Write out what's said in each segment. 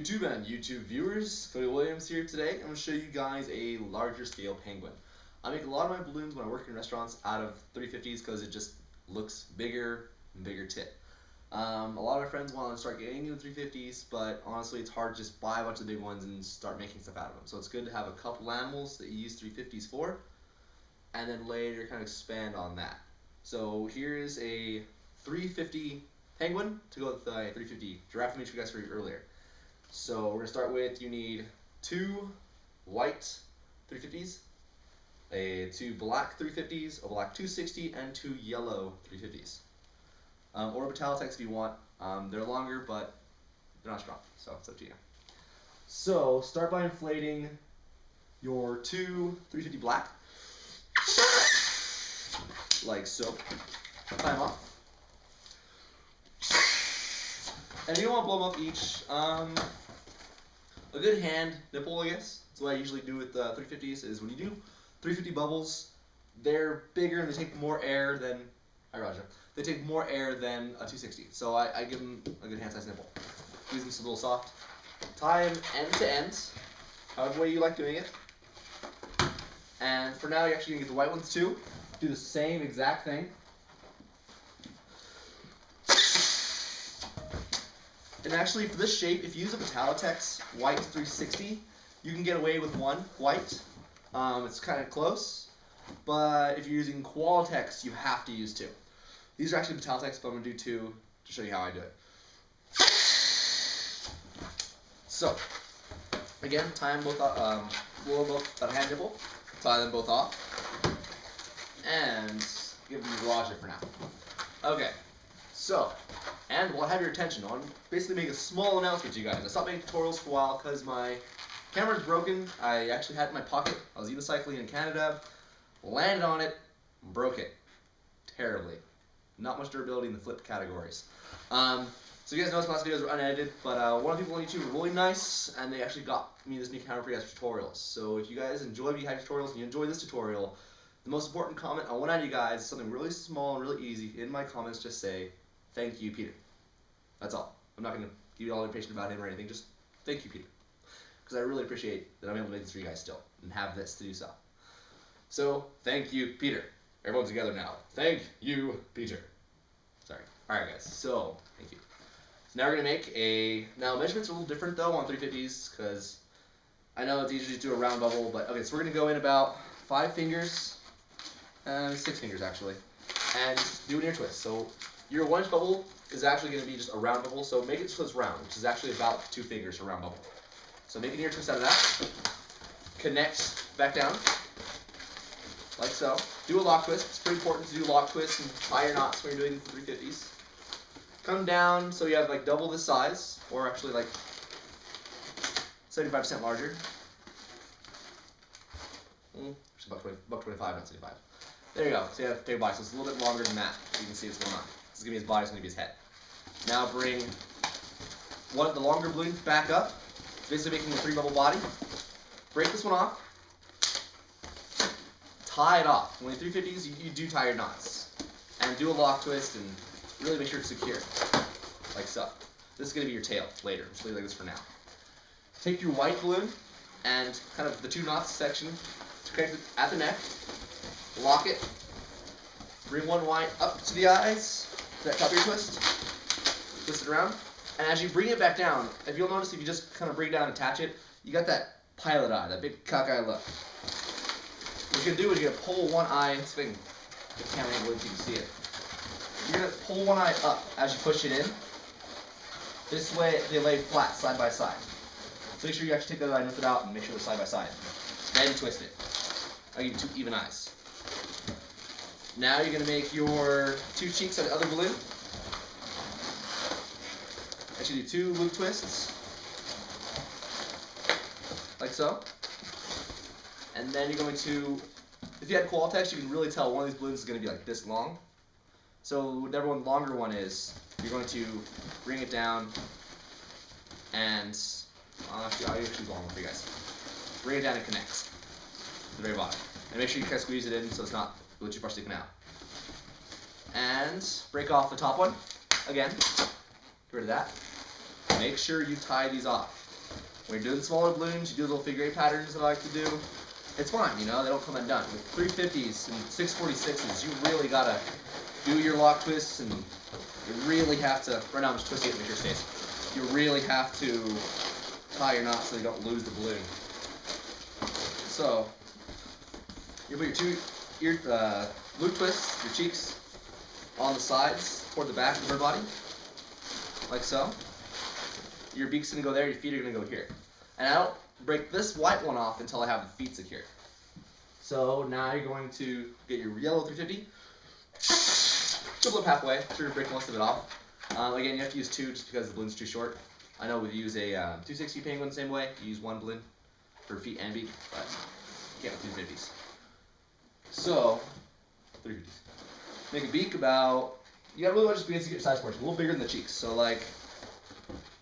YouTube and YouTube viewers, Cody Williams here today. I'm going to show you guys a larger scale penguin. I make a lot of my balloons when I work in restaurants out of 350s because it just looks bigger and bigger tip. A lot of my friends want to start getting into 350s, but honestly it's hard to just buy a bunch of big ones and start making stuff out of them. So it's good to have a couple animals that you use 350s for, and then later kind of expand on that. So here's a 350 penguin to go with the 350 giraffe image we guys heard earlier. So we're going to start with, you need 2 white 350s, two black 350s, a black 260, and 2 yellow 350s. Or Metallics if you want. They're longer, but they're not strong, so it's up to you. So start by inflating your 2 350 black, like so. Tie them off. And you don't want to blow them up each. A good hand nipple, I guess. That's what I usually do with 350s, is when you do 350 bubbles, they're bigger and they take more air than, they take more air than a 260. So I give them a good hand size nipple. Use them so a little soft. Tie them end to end, however way you like doing it. And for now, you're actually going to get the white ones too. Do the same exact thing. And actually, for this shape, if you use a Metalitex white 360, you can get away with 1 white. It's kind of close, but if you're using Qualitex, you have to use 2. These are actually Metalitex, but I'm going to do 2 to show you how I do it. So, again, tie them both off, blow both that hand nipple, tie them both off, and give them Roger for now. Okay. So, and while I have your attention, I want to basically make a small announcement to you guys. I stopped making tutorials for a while because my camera's broken. I actually had it in my pocket. I was unicycling in Canada, landed on it, broke it terribly. Not much durability in the flip categories. So you guys noticed my last videos were unedited, but one of the people on YouTube were really nice, and they actually got me this new camera for you guys for tutorials. So if you guys enjoy VHI tutorials and you enjoy this tutorial, the most important comment I want out of you guys is something really small and really easy. In my comments, just say, "Thank you, Peter." That's all. I'm not going to give you all the information about him or anything. Just thank you, Peter. Because I really appreciate that I'm able to make this for you guys still and have this to do so. So, thank you, Peter. Everyone together now. Thank you, Peter. Sorry. Alright, guys. So, thank you. So now we're going to make a... Now, measurements are a little different, though, on 350s because I know it's easy to do a round bubble, but okay, so we're going to go in about 5 fingers, 6 fingers, actually, and do an ear twist. So, your 1-inch bubble is actually going to be just a round bubble, so make it so it's round, which is actually about 2 fingers for a round bubble. So make an ear twist out of that. Connect back down, like so. Do a lock twist. It's pretty important to do lock twists and tie your knots when you're doing the 350s. Come down so you have like double this size, or actually like 75% larger. It's about 25, not 75. There you go. So you have big body, so it's a little bit longer than that. You can see what's going on. This is going to be his body, it's going to be his head. Now bring the longer balloon back up, basically making a 3-bubble body. Break this one off. Tie it off. When you're 350s, you do tie your knots. And do a lock twist and really make sure it's secure. Like so. This is going to be your tail later. Just leave it like this for now. Take your white balloon and kind of the 2 knots section to connect it at the neck. Lock it. Bring 1 white up to the eyes. That top of your twist. Twist it around. And as you bring it back down, if you'll notice, if you just kind of bring it down and attach it, you got that pilot eye, that big cockeye look. What you're going to do is you're going to pull 1 eye, so I can get the camera angle in so you can see it. You're going to pull 1 eye up as you push it in. This way they lay flat, side by side. So make sure you actually take that eye and lift it out and make sure they're side by side. Then twist it. I'll give you 2 even eyes. Now you're going to make your 2 cheeks on the other balloon. Actually do 2 loop twists. Like so. And then you're going to, if you had Qualitex, you can really tell one of these balloons is going to be like this long. So whatever one longer one is, you're going to bring it down and, actually I'll choose long one for you guys. Bring it down and connect to the very bottom. And make sure you kind of squeeze it in so it's not really too far sticking out. And break off the top one. Again, get rid of that. Make sure you tie these off. When you're doing smaller balloons, you do little figure 8 patterns that I like to do. It's fine, you know, they don't come undone. With 350s and 646s, you really gotta do your lock twists, and you really have to, right now I'm just twisting it to make sure it stays. You really have to tie your knot so you don't lose the balloon. So, you put your loop twists, your cheeks, on the sides, toward the back of her body, like so. Your beak's gonna go there, your feet are gonna go here. And I don't break this white one off until I have the feet secure. So now you're going to get your yellow 350, triple up halfway, so you're gonna break most of it off. Again, you have to use 2 just because the balloon's too short. I know we use a 260 penguin the same way. You use 1 balloon for feet and beak, but you can't with 250s. So, 350s. Make a beak about, you gotta really just begin to get your size portion, a little bigger than the cheeks. So like,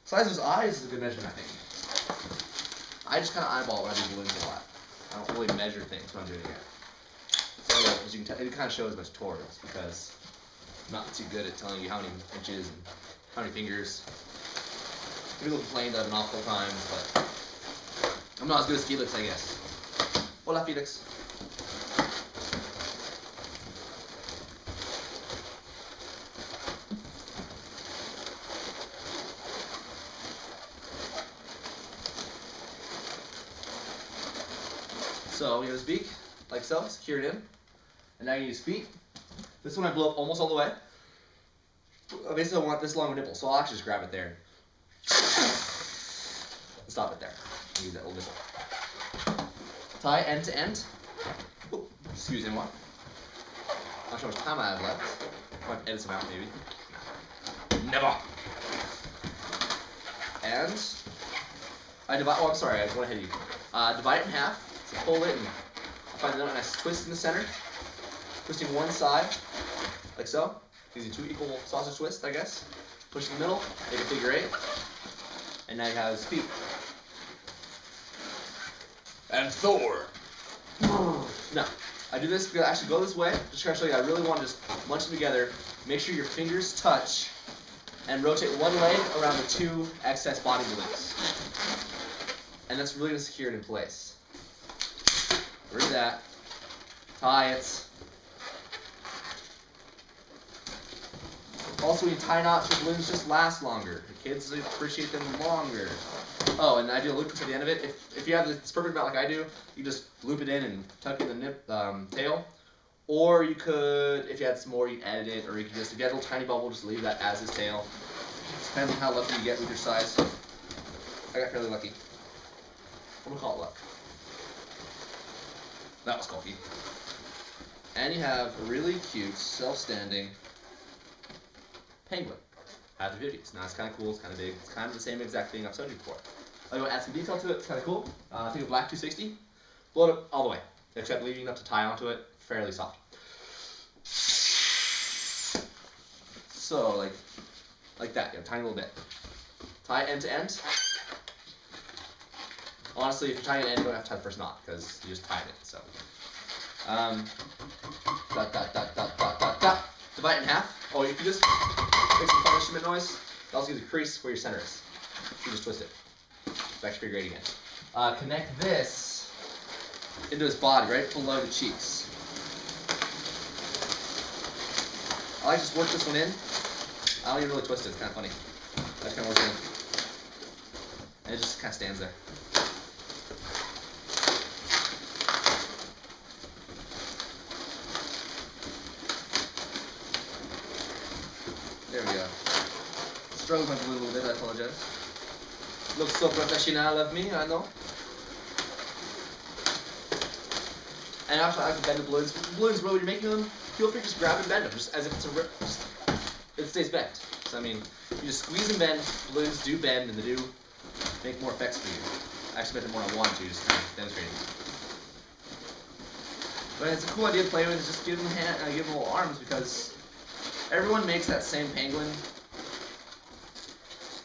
size of his eyes is a good measurement, I think. I just kind of eyeball when I do balloons a lot. I don't really measure things when I'm doing it. So as you can tell, it kind of shows my tutorials because I'm not too good at telling you how many inches and how many fingers. Maybe a little complained of an awful time, but I'm not as good as Felix, I guess. Hola, Felix. So you have his beak, like so, secure it in. And now you use feet. This one I blow up almost all the way. I basically want this long nipple, so I'll actually just grab it there. And stop it there. Use that little nipple. Tie end to end. Ooh, excuse me, what? I'm not sure how much time I have left. I might edit some out maybe. Never! And I divide, oh I'm sorry, I went ahead of you. Divide it in half. So pull it and find a nice twist in the center. Twisting one side, like so. Gives you 2 equal sausage twists, I guess. Push in the middle, make a figure 8. And now you have his feet. And Thor. No, I do this because I actually go this way. Just trying to show you I really want to just munch them together. Make sure your fingers touch. And rotate one leg around the 2 excess body balloons. And that's really going to secure it in place. Where's that? Tie it. Also, when you tie knots, your balloons just last longer. The kids appreciate them longer. Oh, and I do a loop to the end of it. If you have this perfect amount like I do, you just loop it in and tuck in the tail. Or you could, if you had some more, you edit it. Or you could just, if you had a little tiny bubble, just leave that as his tail. Depends on how lucky you get with your size. I got fairly lucky. I'm gonna call it luck. That was cocky. And you have a really cute, self-standing penguin at the 50s. Now it's kind of cool, it's kind of big, it's kind of the same exact thing I've showed you before. I'm going to add some detail to it, it's kind of cool. Think of black 260, blow it up all the way, except leaving enough to tie onto it, fairly soft. So, like that, you know, tiny little bit. Tie end to end. Honestly, if you're tying it end, you don't have to tie the first knot, because you just tied it, so. Divide it in half. Oh, you can just make some fun instrument noise. It also gives a crease where your center is. You just twist it. Back to figure 8 again. Connect this into his body, right below the cheeks. I like to just work this one in. I don't even really twist it, it's kind of funny. I just kind of work it in. And it just kind of stands there. There we go. Struggled my balloon a little bit, I apologize. Looks so professional of me, I know. And after I can bend the balloons. Balloons, when you're making them, feel free to just grab and bend them, just as if it's a rip. It stays bent. So I mean, you just squeeze and bend. Balloons do bend, and they do make more effects for you. I actually bent them more than I wanted to, just kind of demonstrating. But it's a cool idea to play with. Is just give them give them little arms because everyone makes that same penguin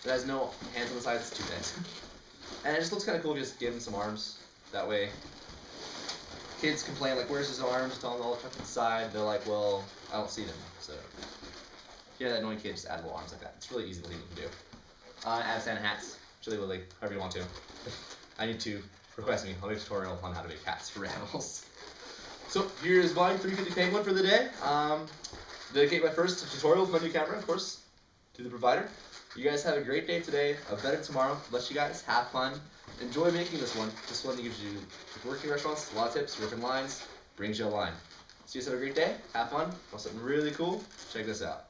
that has no hands on the sides. It's too big. And it just looks kind of cool to just give him some arms. That way, kids complain, like, where's his arms? Tell them all tucked to the side. They're like, well, I don't see them. So, yeah, that annoying kid, just add little arms like that. It's really easy to leave them to do. Add Santa hats. Chili Willy, however you want to. I need to request me. I'll make a tutorial on how to make cats for animals. So here's my 350 Penguin for the day. Dedicate my first tutorial with my new camera, of course, to the provider. You guys have a great day today, a better tomorrow. Bless you guys, have fun. Enjoy making this one. This one gives you, if you're working restaurants, a lot of tips, working lines, brings you a line. So you guys have a great day, have fun, want something really cool, check this out.